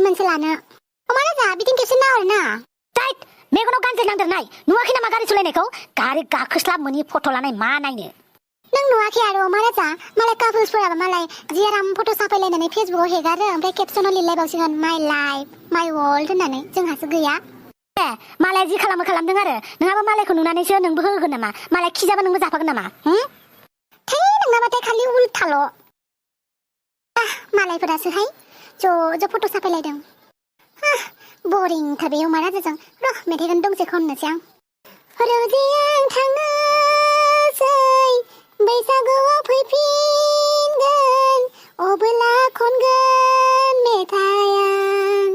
मोनसे लानो अमाराजा बिदिनो खेबसे नाहर ना जायद मेगनाव गानज्रि नांदेरनाय नुवाखै नामा गारि सालायनायखौ गारि गाखोस्लाब मोनि फट' लानाय मा नायनो नों नुवाखै आरो अमाराजा मालाय कापोल्सफोराबो मालाय जि आराम फट' साफायलायनानै फेसबुकाव हेगारो ओमफ्राय केपसनाव लिरलायबावसिगोन माइ लाइफ माइ वर्ल्ड होननानै जोंहासो गैया मालाया जि खालामदों आरो नोंहाबो मालायखौ नुनानैसो नोंबो होगोन नामा मालाय खिजाबा नोंबो जाफागोन नामा थै नोंनाबाथाय खालि उल्थाल' मालायफोरासोहाय ज' फट' साफायलायदों बरिंथार बे अमाराजाजों र' मेथाइखौनो दंसे खननोसै आं रजें थांनोसै बैसागुआव फैफिनगोन अबोला खनगोन मेथाइ आं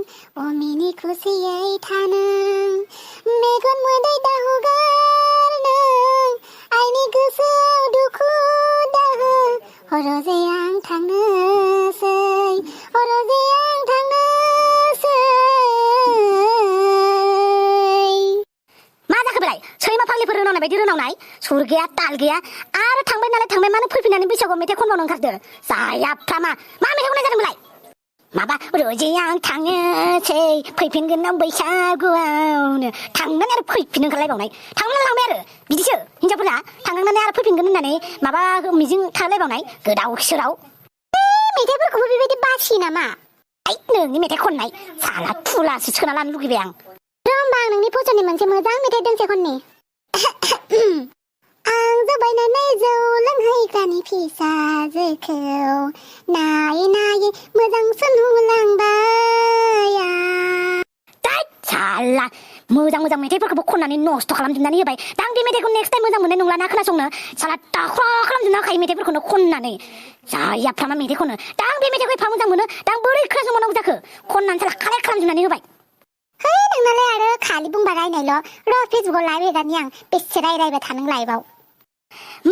अमिनि खुसियै थानो मेगन मोदै दाहुगार नों आइनि गोसोआव दुखु दाहो रजे आं थांनोसै रजे आं थांनोसै मा जाखो बेलाय सैमा फाग्लिफोर रोनावनाय बायदि रोनावनाय सुर गैया ताल गैया आरो थांबाय नालाय थांबाय मानो फैफिननानै बैसागुआव मेथाइ खनबावनो ओंखारदो जायाफ्रामा मा मेथाइ खननाय जादों बेलाय माबा रजे आं थांनोसै फैफिनगोन आं बैसागुआवनो थांनानै आरो फैफिन ओंखारलायबावनाय थांनानै लांबाय आरो बिदिसो हिनजावफोरा थांनानै आरो फैफिनगोन होननानै माबा मिजिं थालायबावनाय गोदाव सोराव मेथाइफोरखौबो बेबायदि बासियो नामा नोंनि मेथाइ खननाय साला थुलासो सोना लानो लुगैबाय आं होमबा आं नोंनि फसननि मोनसे मोजां मेथाइ दोंसे खननि आं जबायनानै जौ लोंहैग्रानि फिसाजोखौ नायै नायै मोजांसो नुलांबाय साला मोजां मेथाइफोरखौबो खननानै नस्थ' खालामजोबनानै होबाय दा आं बे मेथाइखौ नेक्स्ट टाइम मोजां मोननाय नंला ना खोनासंनो साला दाख्रा खालामजोबना होखायो मेथाइफोरखौनो खननानै जायाफ्रामा मेथाइ खनो दा आं बे मेथाइखौ एफा मोजां मोनो दा आं बोरै खोनासंनांगौ जाखो खननानै साला कालेक्ट खालामजोबनानै होबाय है नोंनालाय आरो खालि बुंबा रायनायल' र' फेसबुकाव लाइभ हेगारनि आं बेसे रायबाय थानों लाइभआव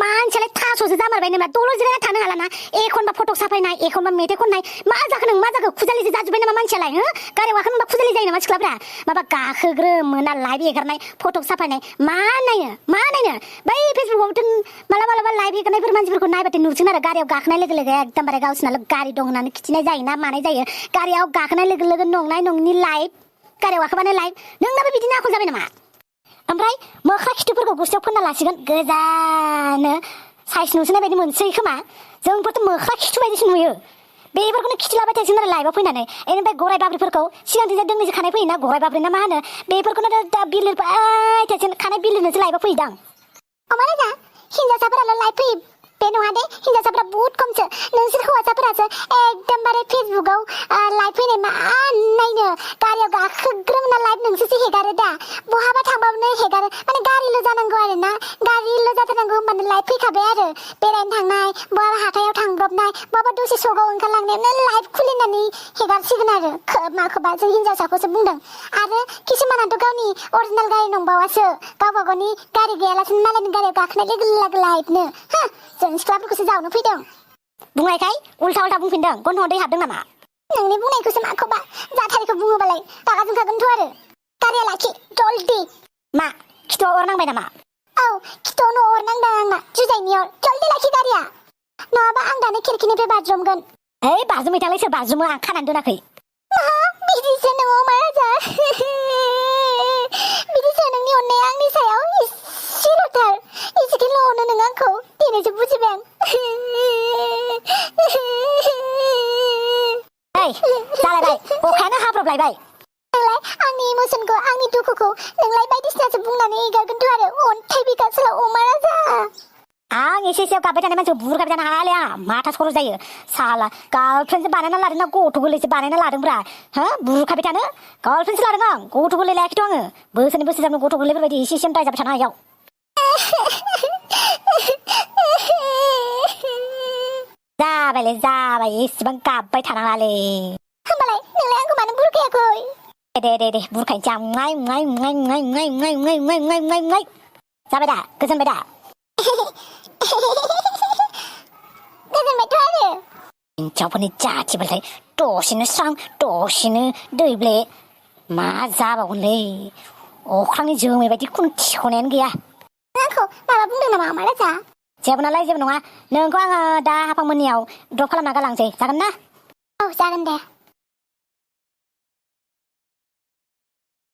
मानसियालाय थास'सो जामारबाय नामा दल' जिरायना थानो हालाना एखनबा फट' साफायनाय एखनबा मेथाइ खननाय मा जाखो नों मा जाखो खुजालिसो जाजोब्बाय नामा मानसियालाय गारियाव गाखोनो होनबा खुजालि जायो नामा सिख्लाफ्रा माबा गाखोग्रोमोना लाइभ हेगारनाय फट' साफायनाय मा नायनो बै फेसबुकावथ' मालाबा लाइभ हेगारनायफोर मानसिफोरखौ नायबाथाय नुसिगोन आरो गारियाव गाखोनाय लोगो लोगो एकदमबारे गावसिनाल' गारि दं होननानै खिथिनाय जायोना मानाय जायो गारियाव गाखोनाय लोगो लोगो नंनाय नङिनि लाइभ गारियाव गाखोबानो लाइभ नोंनाबो बिदिनो आखल जाबाय नामा ओमफ्राय मोख्रा खिथुफोरखौ गुस्थियाव फोनना लासिगोन गोजानो साइज नुसोनाय बायदि मोनसै खोमा जोंफोरथ' मोख्रा खिथु बायदिसो नुयो बेफोरखौनो खिथिलाबाय थासिगोन आरो लाइभआव फैनानै बेनिफ्राय गराय बाब्रिफोरखौ सिगांथिंजाय दोंनैसो खानाय फैयोना गराय बाब्रि ना मा होनो बेफोरखौनो दा बिलिरबाय थासिगोन खानाय बिलिरनोसो लाइभआव फैदां अमाराजा हिन्जावसाफोराल' लाइभ फैयो बे नङा दे हिन्जावसाफोरा बहुत खमसो नोंसोर हौवासाफोरासो एकदमबारे फेसबुकाव लाइभ फैनाय मा नायनो गारियाव गाखोग्रोमना लाइभ नोंसोरसो हेगारो दा बहाबा थांबाबो हेगारो माने गारिल' जानांगौ आरो ना गारिल' जाथारनांगौ होमबानो लाइभ फैखाबाय आरो बेरायनो थांनाय बहाबा हाथायाव थांब्रबनाय बहाबा दसे सगाव ओंखारलांनायावनो लाइभ खुलिनानै हेगारसिगोन आरो खोबा जों हिन्जावसाखौसो बुंदों आरो किसुमानाथ' गावनि अरिजिनेल गारि नंबावासो गावबा गावनि गारि गैयालासिनो मालायनि गारियाव गाखोनाय लोगो लोगो लाइभनो जों सिख्लाफोरखौसो जावनो फैदों बुंनायखाय उल्था बुंफिनदों गन्थ'आव दै हाबदों नामा नोंनि बुंनायखौसो माखौबा जाथारिखौ बुङोबालाय रागा जोंखागोनथ' आरो गारिया लाखि जल्दि मा खिथुआव अर नांबाय नामा औ खिथुआवनो अर नांदों आंना जुजाइनि अर जल्दि लाखि गारिया नङाबा आं दानो खिरखिनिफ्राय बाज्रुमगोन ओइ बाज्रुमै थांलाय सोर बाज्रुमो आं खानानै दोनाखै बिदिसो नोङो अमाराजा बिदिसो नोंनि अननाया आंनि सायाव इसेल'थार इसेखिल' अनो नों आंखौ दिनैसो बुजिबाय आं जालायबाय अखायानो हाब्रबलायबाय नोंलाय आंनि इमोसनखौ आंनि दुखुखौ नोंलाय बायदिसिनासो बुंनानै एगारगोनथ' आरो अन्थाइ बिखासोलाव अमाराजा आं एसे गाबबाय थानाय मानसिखौ बुरखाबाय थानो हायालै आं माथा खर' जायो साला गार्लफ्रेन्डसो बानायना लादों ना गथ' गोरलैसो बानायना लादोंब्रा बुरखाबाय थानो गार्लफ्रेन्डसो लादों आं गथ' गोरलै लायाखैथ' आङो बोसोरनै बोसोरथामनि गथ' गोरलैफोरबायदि एसे रायजाबाय थानो हायाव जाबाय एसेबां गाबबाय थानाङालै होमबालाय नोंलाय आंखौ मानो बुरखायाखै दे बुरखायनोसै आं जाबाय दा गोजोनबाय दा गोजोनबायथ' आरो हिन्जावफोरनि जाथिबाथाय दसेनो स्रां दसेनो दैब्ले मा जाबावगोनलै अख्रांनि जोमै बायदि खुनु थिखनायानो गैया आंखौ माबा बुंदों नामा अमाराजा जेबो नङा नोंखौ आङो दा हाफांमोननियाव ड्रप खालामना गालांसै जागोन ना औ जागोन दे